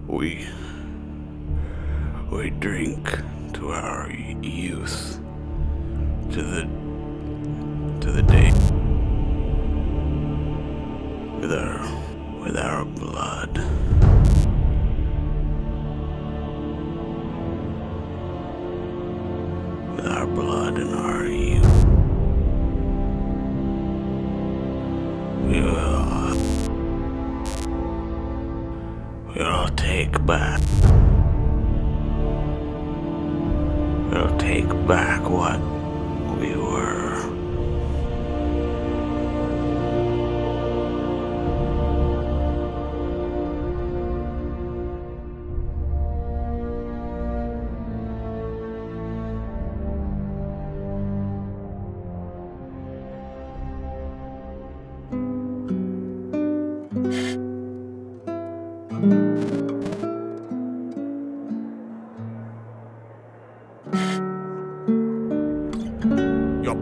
We drink to our youth, to the day, with our blood. With our blood and our youth. We'll take back. We'll take back what we were.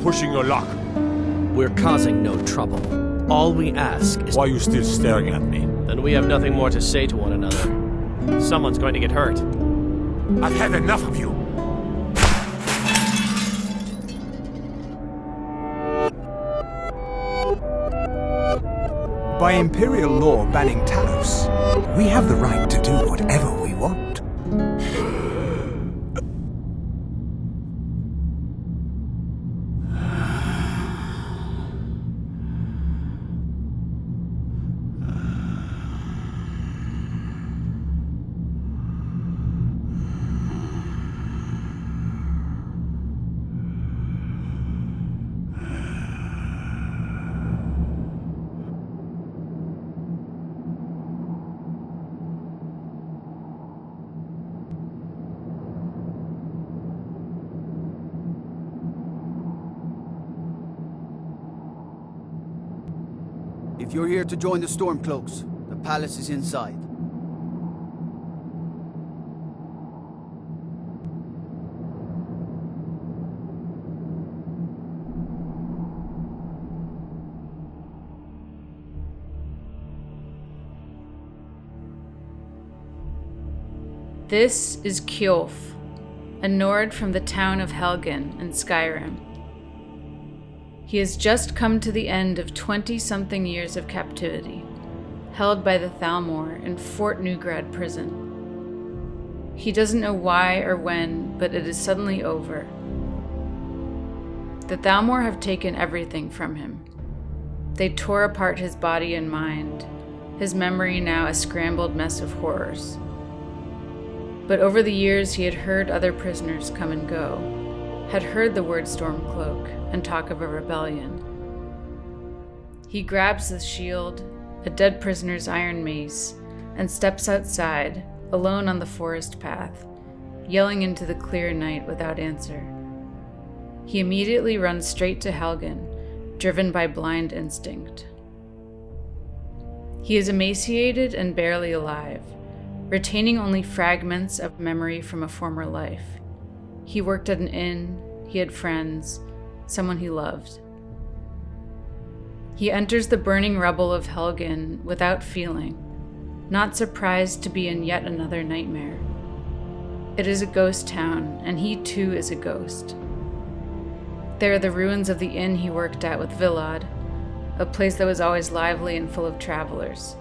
Pushing your luck. We're causing no trouble. All we ask is... Why are you still staring at me? Then we have nothing more to say to one another. Someone's going to get hurt. I've had enough of you. By Imperial law banning Talos, we have the right to do whatever we want. If you're here to join the Stormcloaks, the palace is inside. This is Kjolf, a Nord from the town of Helgen in Skyrim. He has just come to the end of 20-something years of captivity, held by the Thalmor in Fort Newgrad prison. He doesn't know why or when, but it is suddenly over. The Thalmor have taken everything from him. They tore apart his body and mind, his memory now a scrambled mess of horrors. But over the years he had heard other prisoners come and go, had heard the word Stormcloak and talk of a rebellion. He grabs the shield, a dead prisoner's iron mace, and steps outside, alone on the forest path, yelling into the clear night without answer. He immediately runs straight to Helgen, driven by blind instinct. He is emaciated and barely alive, retaining only fragments of memory from a former life. He worked at an inn, he had friends, someone he loved. He enters the burning rubble of Helgen without feeling, not surprised to be in yet another nightmare. It is a ghost town, and he too is a ghost. There are the ruins of the inn he worked at with Vilod, a place that was always lively and full of travelers,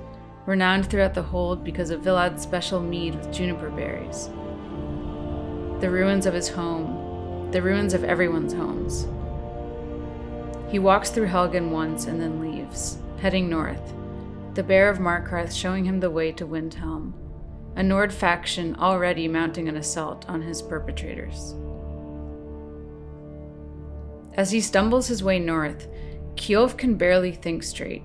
renowned throughout the hold because of Vilod's special mead with juniper berries. The ruins of his home, the ruins of everyone's homes. He walks through Helgen once and then leaves, heading north, the Bear of Markarth showing him the way to Windhelm, a Nord faction already mounting an assault on his perpetrators. As he stumbles his way north, Kjolf can barely think straight,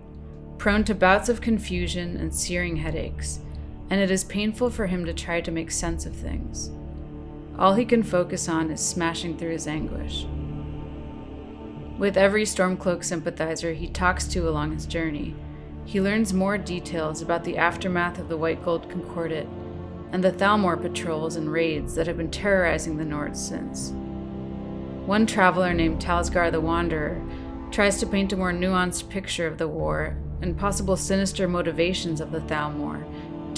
prone to bouts of confusion and searing headaches, and it is painful for him to try to make sense of things. All he can focus on is smashing through his anguish. With every Stormcloak sympathizer he talks to along his journey, he learns more details about the aftermath of the White Gold Concordat and the Thalmor patrols and raids that have been terrorizing the Nords since. One traveler named Talsgar the Wanderer tries to paint a more nuanced picture of the war and possible sinister motivations of the Thalmor,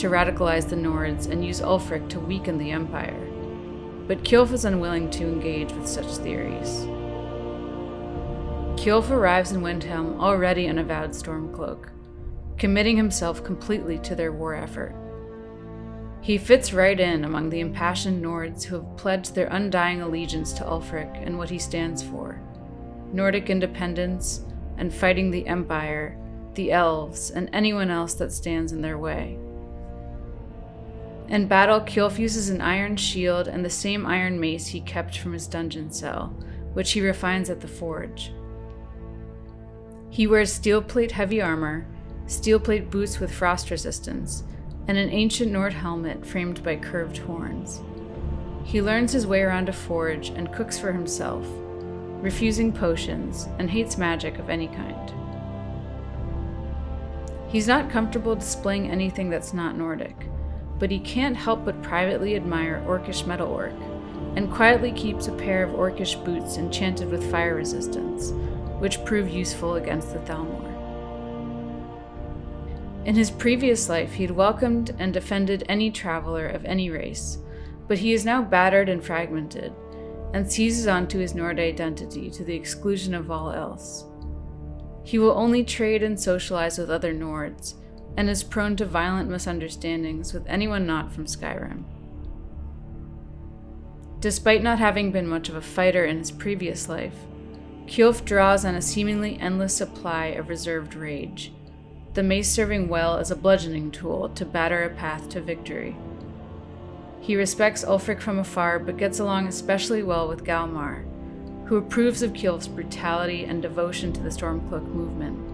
to radicalize the Nords and use Ulfric to weaken the Empire, but Kjolf is unwilling to engage with such theories. Kjolf arrives in Windhelm already an avowed Stormcloak, committing himself completely to their war effort. He fits right in among the impassioned Nords who have pledged their undying allegiance to Ulfric and what he stands for: Nordic independence and fighting the Empire, the Elves, and anyone else that stands in their way. In battle, Kjolf uses an iron shield and the same iron mace he kept from his dungeon cell, which he refines at the forge. He wears steelplate heavy armor, steelplate boots with frost resistance, and an ancient Nord helmet framed by curved horns. He learns his way around a forge and cooks for himself, refusing potions, and hates magic of any kind. He's not comfortable displaying anything that's not Nordic, but he can't help but privately admire orcish metalwork, and quietly keeps a pair of orcish boots enchanted with fire resistance, which prove useful against the Thalmor. In his previous life, he had welcomed and defended any traveler of any race, but he is now battered and fragmented, and seizes onto his Nord identity to the exclusion of all else. He will only trade and socialize with other Nords, and is prone to violent misunderstandings with anyone not from Skyrim. Despite not having been much of a fighter in his previous life, Kjolf draws on a seemingly endless supply of reserved rage, the mace serving well as a bludgeoning tool to batter a path to victory. He respects Ulfric from afar, but gets along especially well with Galmar, who approves of Kjolf's brutality and devotion to the Stormcloak movement,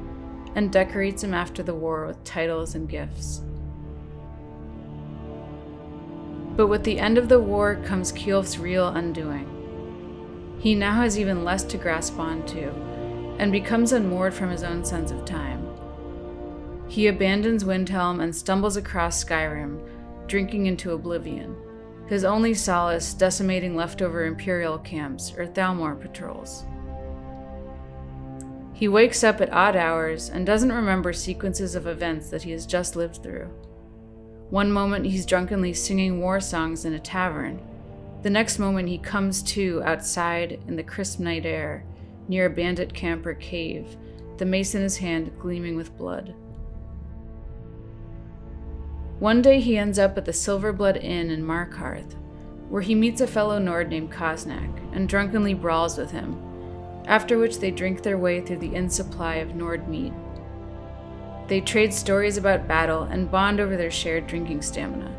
and decorates him after the war with titles and gifts. But with the end of the war comes Kjolf's real undoing. He now has even less to grasp onto, and becomes unmoored from his own sense of time. He abandons Windhelm and stumbles across Skyrim, drinking into oblivion, his only solace decimating leftover Imperial camps or Thalmor patrols. He wakes up at odd hours and doesn't remember sequences of events that he has just lived through. One moment he's drunkenly singing war songs in a tavern. The next moment he comes to outside in the crisp night air, near a bandit camp or cave, the mace in his hand gleaming with blood. One day he ends up at the Silverblood Inn in Markarth, where he meets a fellow Nord named Koznak and drunkenly brawls with him, after which they drink their way through the inn's supply of Nord mead. They trade stories about battle and bond over their shared drinking stamina.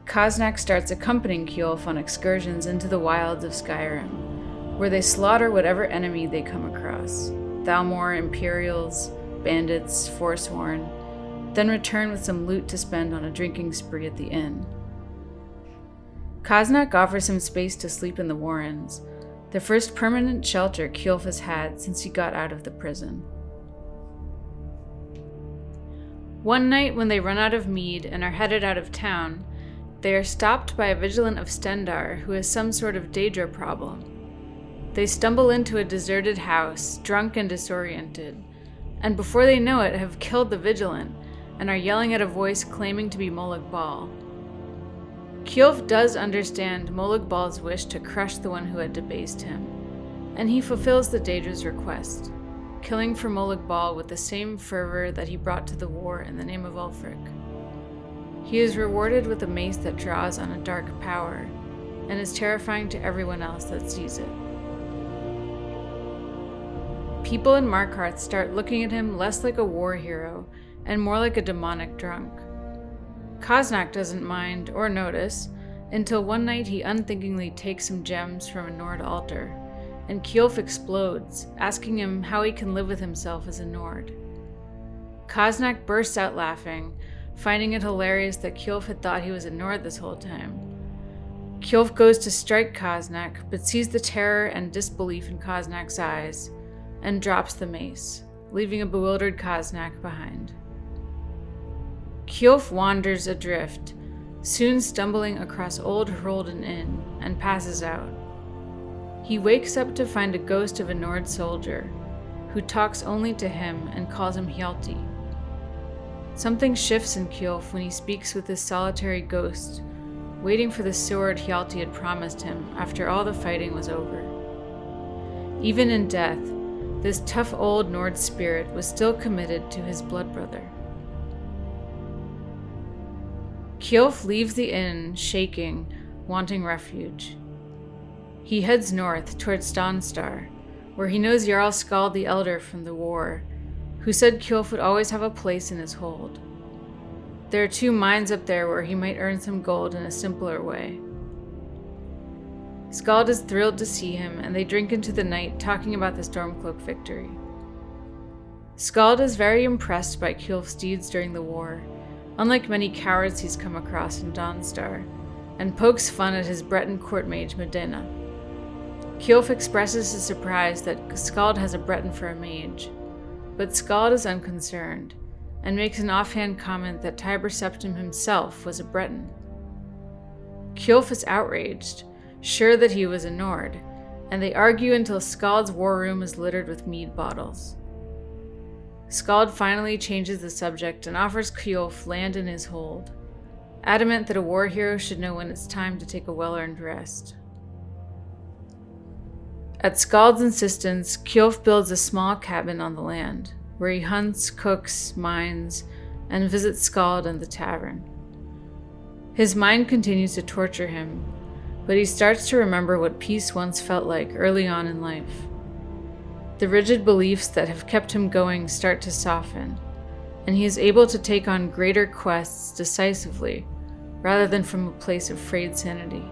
Koznak starts accompanying Kjolf on excursions into the wilds of Skyrim, where they slaughter whatever enemy they come across: Thalmor, Imperials, bandits, Forsworn, then return with some loot to spend on a drinking spree at the inn. Koznak offers him space to sleep in the Warrens, the first permanent shelter Kjolf has had since he got out of the prison. One night when they run out of mead and are headed out of town, they are stopped by a vigilant of Stendarr who has some sort of Daedra problem. They stumble into a deserted house, drunk and disoriented, and before they know it have killed the vigilant and are yelling at a voice claiming to be Molag Bal. Kjolf does understand Molag Bal's wish to crush the one who had debased him, and he fulfills the Daedra's request, killing for Molag Bal with the same fervor that he brought to the war in the name of Ulfric. He is rewarded with a mace that draws on a dark power, and is terrifying to everyone else that sees it. People in Markarth start looking at him less like a war hero and more like a demonic drunk. Koznak doesn't mind or notice until one night he unthinkingly takes some gems from a Nord altar, and Kjolf explodes, asking him how he can live with himself as a Nord. Koznak bursts out laughing, finding it hilarious that Kjolf had thought he was a Nord this whole time. Kjolf goes to strike Koznak, but sees the terror and disbelief in Koznak's eyes, and drops the mace, leaving a bewildered Koznak behind. Kjolf wanders adrift, soon stumbling across Old Hrolden Inn, and passes out. He wakes up to find a ghost of a Nord soldier, who talks only to him and calls him Hjalti. Something shifts in Kjolf when he speaks with his solitary ghost, waiting for the sword Hjalti had promised him after all the fighting was over. Even in death, this tough old Nord spirit was still committed to his blood brother. Kjolf leaves the inn, shaking, wanting refuge. He heads north towards Dawnstar, where he knows Jarl Skald the Elder from the war, who said Kjolf would always have a place in his hold. There are 2 mines up there where he might earn some gold in a simpler way. Skald is thrilled to see him, and they drink into the night talking about the Stormcloak victory. Skald is very impressed by Kjolf's deeds during the war, unlike many cowards he's come across in Dawnstar, and pokes fun at his Breton court mage Medina. Kjolf expresses his surprise that Skald has a Breton for a mage, but Skald is unconcerned, and makes an offhand comment that Tiber Septim himself was a Breton. Kjolf is outraged, sure that he was a Nord, and they argue until Skald's war room is littered with mead bottles. Skald finally changes the subject and offers Kjolf land in his hold, adamant that a war hero should know when it's time to take a well-earned rest. At Skald's insistence, Kjolf builds a small cabin on the land, where he hunts, cooks, mines, and visits Skald and the tavern. His mind continues to torture him, but he starts to remember what peace once felt like early on in life. The rigid beliefs that have kept him going start to soften, and he is able to take on greater quests decisively, rather than from a place of frayed sanity.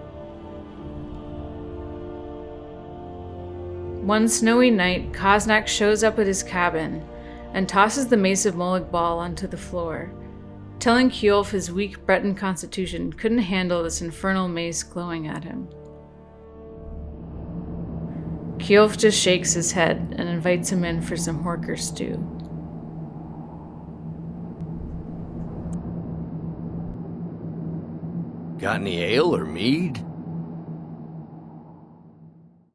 One snowy night, Koznak shows up at his cabin and tosses the Mace of Molag Bal onto the floor, telling Kjolf his weak Breton constitution couldn't handle this infernal mace glowing at him. Kjolf just shakes his head and invites him in for some horker stew. Got any ale or mead?